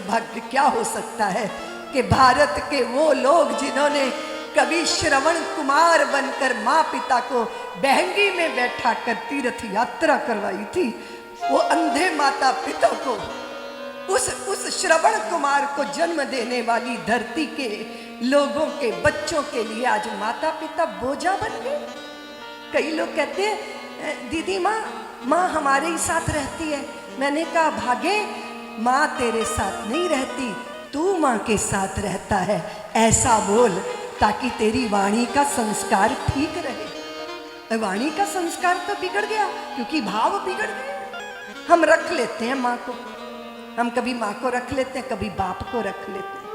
सौभाग्य क्या हो सकता है कि भारत के वो लोग जिन्होंने कभी श्रवण कुमार बनकर माँ पिता को बहंगी में बैठा कर तीर्थ यात्रा करवाई थी, वो अंधे माता पिता को, उस श्रवण कुमार को जन्म देने वाली धरती के लोगों के बच्चों के लिए आज माता पिता बोझा बन गए। कई लोग कहते हैं दीदी माँ हमारे ही साथ रहती है। मैंने कहा भागे, माँ तेरे साथ नहीं रहती, तू माँ के साथ रहता है, ऐसा बोल ताकि तेरी वाणी का संस्कार ठीक रहे। वाणी का संस्कार तो बिगड़ गया क्योंकि भाव बिगड़ गए। हम रख लेते हैं माँ को, हम कभी माँ को रख लेते हैं, कभी बाप को रख लेते हैं।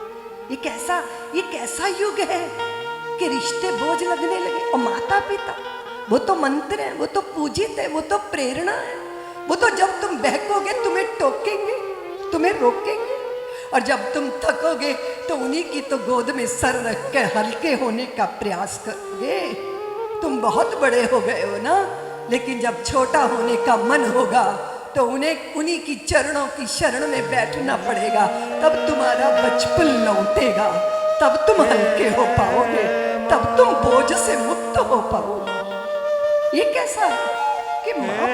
ये कैसा युग है कि रिश्ते बोझ लगने लगे। और माता पिता वो तो मंत्र है, वो तो पूजित है, वो तो प्रेरणा है। वो तो जब तुम बहकोगे तुम्हें टोकेंगे, तुम्हें रोकेंगे, और जब तुम थकोगे तो उन्हीं की तो गोद में सर रख के हल्के होने का प्रयास करोगे। तुम बहुत बड़े हो गए हो ना, लेकिन जब छोटा होने का मन होगा तो उन्हीं की चरणों की शरण में बैठना पड़ेगा। तब तुम्हारा बचपन लौटेगा, तब तुम हल्के हो पाओगे, तब तुम बोझ से मुक्त हो पाओगे। ये कैसा है कि माँ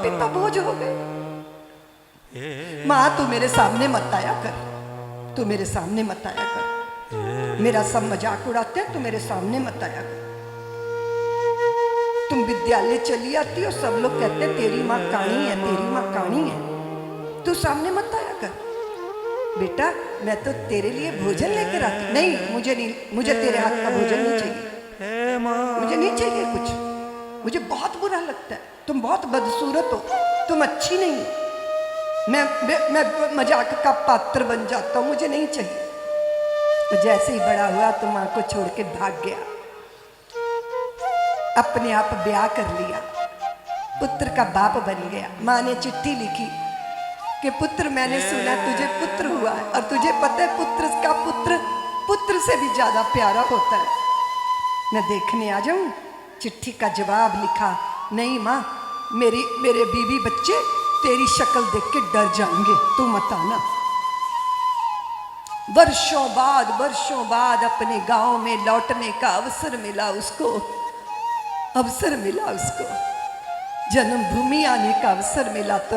पिता बोझ हो गए। माँ तू मेरे सामने मत आया कर, तू मेरे सामने मत आया कर, मेरा सब मजाक उड़ाते हैं, तू मेरे सामने मत आया कर। तुम विद्यालय चली आती हो, सब लोग कहते हैं तेरी माँ काणी है, तेरी माँ काणी है, तू सामने मत आया कर। बेटा मैं तो तेरे लिए भोजन लेकर आती। नहीं, मुझे तेरे हाथ का भोजन नहीं चाहिए, मुझे नहीं चाहिए कुछ, मुझे बहुत बुरा लगता है, तुम बहुत बदसूरत हो, तुम अच्छी नहीं हो, मैं मजाक का पात्र बन जाता हूँ, मुझे नहीं चाहिए। तो जैसे ही बड़ा हुआ तो माँ को छोड़ के भाग गया, अपने आप ब्याह कर लिया, पुत्र का बाप बन गया। माँ ने चिट्ठी लिखी कि पुत्र मैंने सुना तुझे पुत्र हुआ है, और तुझे पता है पुत्र का पुत्र से भी ज्यादा प्यारा होता है, मैं देखने आ जाऊं। चिट्ठी का जवाब लिखा, नहीं माँ, मेरे बीवी बच्चे तेरी शक्ल देख के डर जाएंगे, तू मत आना। वर्षों बाद अपने गांव में लौटने का अवसर मिला उसको, जन्मभूमि आने का अवसर मिला। तो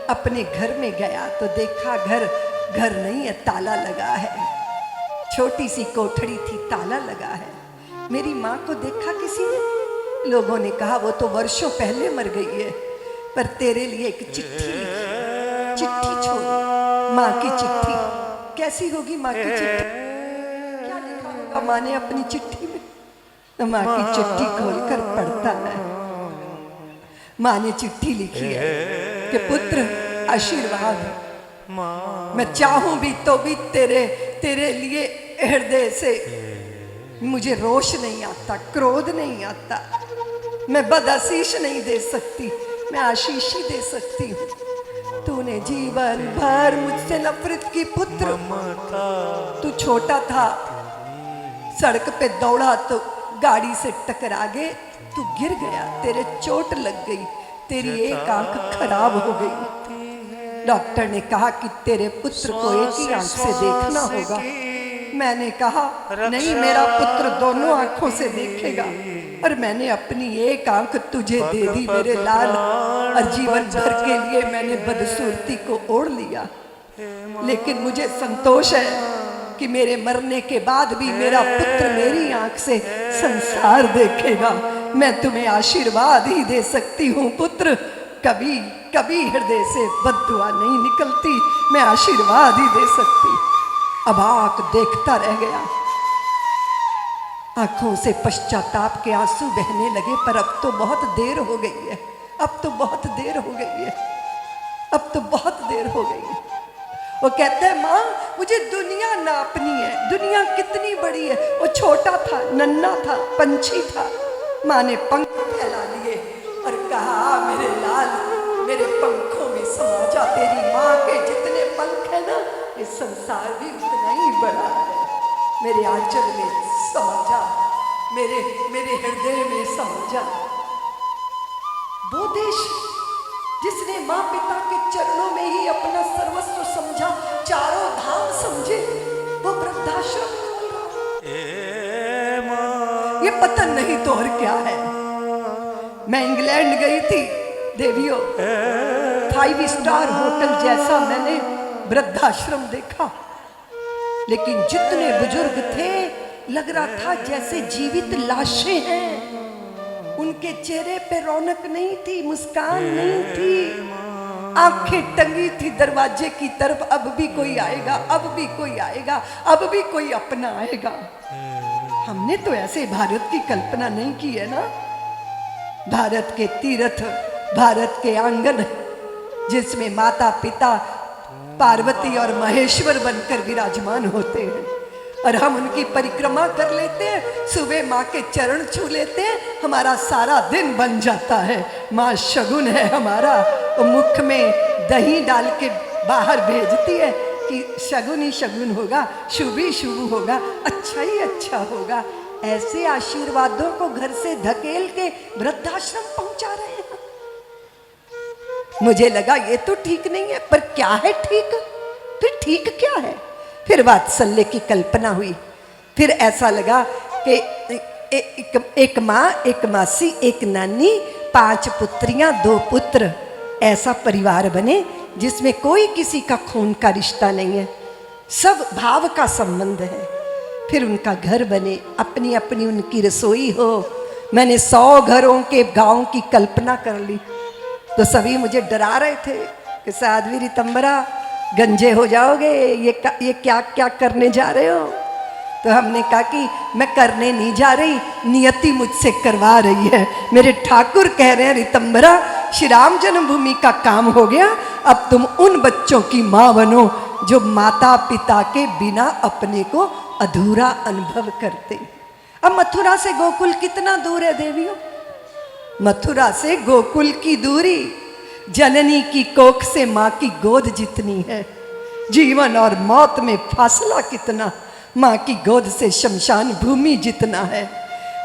अपने घर में गया तो देखा घर नहीं है, ताला लगा है, छोटी सी कोठरी थी, ताला लगा है। मेरी माँ को देखा किसी ने, लोगों ने कहा वो तो वर्षों पहले मर गई है, पर तेरे लिए एक चिट्ठी छोड़ी, माँ की चिट्ठी। कैसी होगी माँ की चिट्ठी, क्या लिखा होगा माँ ने अपनी चिट्ठी में? तो माँ की चिट्ठी खोलकर पढ़ता है, माँ ने चिट्ठी लिखी है कि पुत्र आशीर्वाद, मैं चाहूं भी तो भी तेरे लिए हृदय से मुझे रोष नहीं आता, क्रोध नहीं आता, मैं बदआशीष नहीं दे सकती, मैं आशीष ही दे सकती हूँ। तूने जीवन भर मुझसे नफरत की पुत्र, तू छोटा था, सड़क पे दौड़ा तो गाड़ी से टकरा गए, तू गिर गया, तेरे चोट लग गई, तेरी एक आंख खराब हो गई। डॉक्टर ने कहा कि तेरे पुत्र को एक ही आंख से देखना होगा। मैंने कहा नहीं, मेरा पुत्र दोनों आंखों से देखेगा, और मैंने अपनी एक आंख तुझे दे दी मेरे लाल, और जीवन भर के लिए मैंने बदसूरती को ओढ़ लिया। लेकिन मुझे संतोष है कि मेरे मरने के बाद भी मेरा पुत्र मेरी आंख से संसार देखेगा। मैं तुम्हें आशीर्वाद ही दे सकती हूँ पुत्र, कभी हृदय से बद्दुआ नहीं निकलती, मैं आशीर्वाद ही दे सकती। अबाक देखता रह गया, आंखों से पश्चाताप के आंसू बहने लगे। पर अब तो बहुत देर हो गई है, अब तो बहुत देर हो गई है, अब तो बहुत देर हो गई है। वो कहता है माँ मुझे दुनिया नापनी है, दुनिया कितनी बड़ी है। वो छोटा था, नन्हा था, पंछी था। माँ ने पंख फैला लिए और कहा मेरे लाल, मेरे पंखों में समा जा। तेरी माँ के जितने पंख है ना, ये संसार भी उतना ही बड़ा है। मेरे आंचल में समा जा, मेरे हृदय में समा जा। वो देश जिस जिसने माँ पिता के चरणों में ही अपना सर्वस्व समझा, चारों धाम समझे, वो वृद्धाश्रम खोल रहा। ये पतन नहीं तो और क्या है। मैं इंग्लैंड गई थी देवियों, 5 स्टार होटल जैसा मैंने वृद्धाश्रम देखा, लेकिन जितने बुजुर्ग थे लग रहा था जैसे जीवित लाशें हैं। उनके चेहरे पे रौनक नहीं थी, मुस्कान नहीं थी, आंखें टंगी थी दरवाजे की तरफ। अब भी कोई आएगा, अब भी कोई आएगा, अब भी कोई अपना आएगा। हमने तो ऐसे भारत की कल्पना नहीं की है ना। भारत के तीर्थ, भारत के आंगन जिसमें माता पिता पार्वती और महेश्वर बनकर विराजमान होते हैं, और हम उनकी परिक्रमा कर लेते हैं, सुबह माँ के चरण छू लेते हैं, हमारा सारा दिन बन जाता है। माँ शगुन है हमारा, वो मुख में दही डाल के बाहर भेजती है कि शगुन ही शगुन होगा, शुभ ही शुभ होगा, अच्छा ही अच्छा होगा। ऐसे आशीर्वादों को घर से धकेल के वृद्धाश्रम पहुंचा रहे हैं। मुझे लगा ये तो ठीक नहीं है, पर क्या है ठीक? फिर ठीक क्या है? फिर वात्सल्य की कल्पना हुई। फिर ऐसा लगा कि एक माँ, एक मासी, एक नानी, 5 पुत्रियां, 2 पुत्र, ऐसा परिवार बने जिसमें कोई किसी का खून का रिश्ता नहीं है, सब भाव का संबंध है। फिर उनका घर बने, अपनी अपनी उनकी रसोई हो। मैंने 100 घरों के गांव की कल्पना कर ली, तो सभी मुझे डरा रहे थे कि साध्वी रितंबरा गंजे हो जाओगे, ये क्या क्या करने जा रहे हो। तो हमने कहा कि मैं करने नहीं जा रही, नियति मुझसे करवा रही है। मेरे ठाकुर कह रहे हैं रितंबरा, श्री राम जन्मभूमि का काम हो गया, अब तुम उन बच्चों की माँ बनो जो माता पिता के बिना अपने को अधूरा अनुभव करते। अब मथुरा से गोकुल कितना दूर है देवियों? मथुरा से गोकुल की दूरी जननी की कोख से माँ की गोद जितनी है। जीवन और मौत में फासला कितना, माँ की गोद से शमशान भूमि जितना है।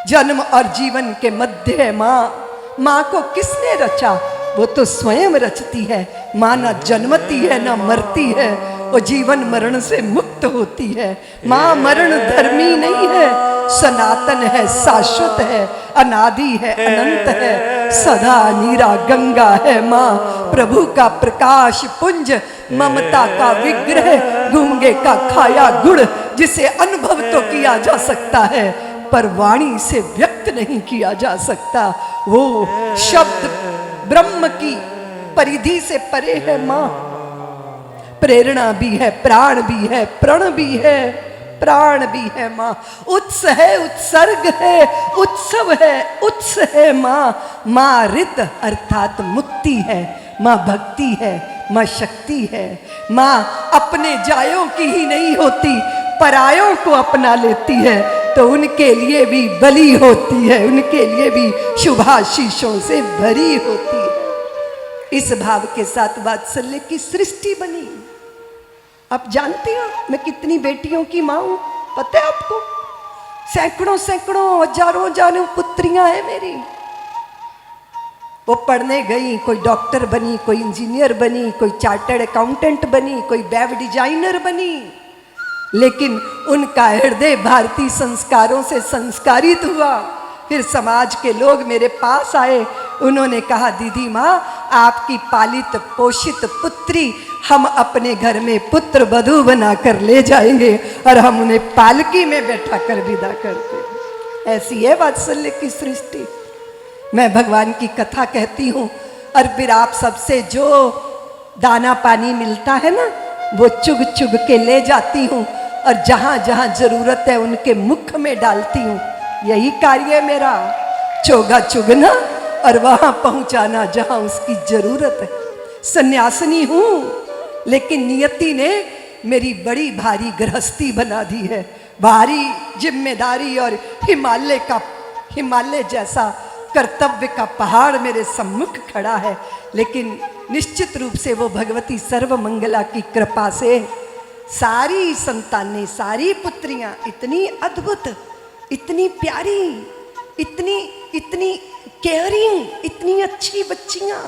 जन्म और जीवन के मध्य है माँ। माँ को किसने रचा? वो तो स्वयं रचती है। माँ न जन्मती है न मरती है, वो जीवन मरण से मुक्त होती है। माँ मरण धर्मी नहीं है, सनातन है, शाश्वत है, अनादि है, अनंत है, सदा नीरा गंगा है माँ। प्रभु का प्रकाश पुंज, ममता का विग्रह, गूंगे का खाया गुड़, जिसे अनुभव तो किया जा सकता है पर वाणी से व्यक्त नहीं किया जा सकता। वो शब्द ब्रह्म की परिधि से परे है माँ। प्रेरणा भी है, प्राण भी है, प्रण भी है, प्राण भी है माँ। उत्स है, उत्सर्ग है, उत्सव है, उत्स है माँ। माँ रित अर्थात मुक्ति है, माँ भक्ति है, माँ शक्ति है। माँ अपने जायों की ही नहीं होती, परायों को अपना लेती है, तो उनके लिए भी बलि होती है, उनके लिए भी शुभाशीषों से भरी होती है। इस भाव के साथ वात्सल्य की सृष्टि बनी। आप जानते हो मैं कितनी बेटियों की माँ हूं? पता है आपको? सैकड़ों सैकड़ों, हजारों हजारों पुत्रियां हैं मेरी। वो पढ़ने गई, कोई डॉक्टर बनी, कोई इंजीनियर बनी, कोई चार्टर्ड अकाउंटेंट बनी, कोई वेब डिजाइनर बनी, लेकिन उनका हृदय भारतीय संस्कारों से संस्कारित हुआ। फिर समाज के लोग मेरे पास आए, उन्होंने कहा दीदी माँ, आपकी पालित पोषित पुत्री हम अपने घर में पुत्र वधू बनाकर ले जाएंगे और हम उन्हें पालकी में बैठा कर विदा करते। ऐसी है वात्सल्य की सृष्टि। मैं भगवान की कथा कहती हूँ और फिर आप सबसे जो दाना पानी मिलता है ना, वो चुग चुग के ले जाती हूँ और जहाँ जहाँ जरूरत है उनके मुख में डालती हूँ। यही कार्य है मेरा, चोगा चुगना और वहाँ पहुँचाना जहाँ उसकी जरूरत है। सन्यासिनी हूँ, लेकिन नियति ने मेरी बड़ी भारी गृहस्थी बना दी है। भारी जिम्मेदारी और हिमालय जैसा कर्तव्य का पहाड़ मेरे सम्मुख खड़ा है, लेकिन निश्चित रूप से वो भगवती सर्वमंगला की कृपा से सारी संतानें, सारी पुत्रियां इतनी अद्भुत, इतनी प्यारी, इतनी केयरिंग, इतनी अच्छी बच्चियां।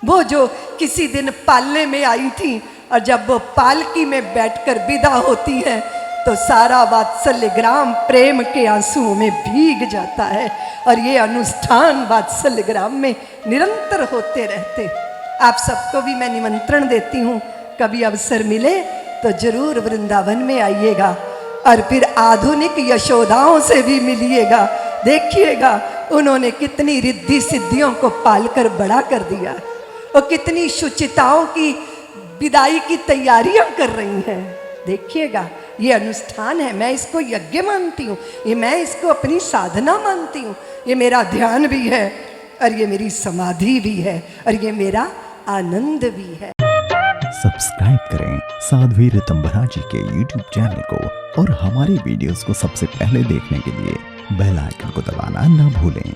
वो जो किसी दिन पालने में आई थी, और जब वो पालकी में बैठकर विदा होती हैं तो सारा वात्सल्य ग्राम प्रेम के आंसुओं में भीग जाता है। और ये अनुष्ठान वात्सल्य ग्राम में निरंतर होते रहते। आप सबको भी मैं निमंत्रण देती हूँ, कभी अवसर मिले तो जरूर वृंदावन में आइएगा और फिर आधुनिक यशोदाओं से भी मिलिएगा। देखिएगा उन्होंने कितनी रिद्धि सिद्धियों को पालकर बड़ा कर दिया और कितनी शुचिताओं की विदाई की तैयारियां कर रही हैं। देखिएगा ये अनुष्ठान है, मैं इसको यज्ञ मानती हूँ, ये मैं इसको अपनी साधना मानती हूँ, ये मेरा ध्यान भी है और ये मेरी समाधि भी है और ये मेरा आनंद भी है। सब्सक्राइब करें साध्वी ऋतंभरा जी के YouTube चैनल को और हमारे वीडियोस को सबसे पहले देखने के लिए बेल आइकन को दबाना ना भूलें।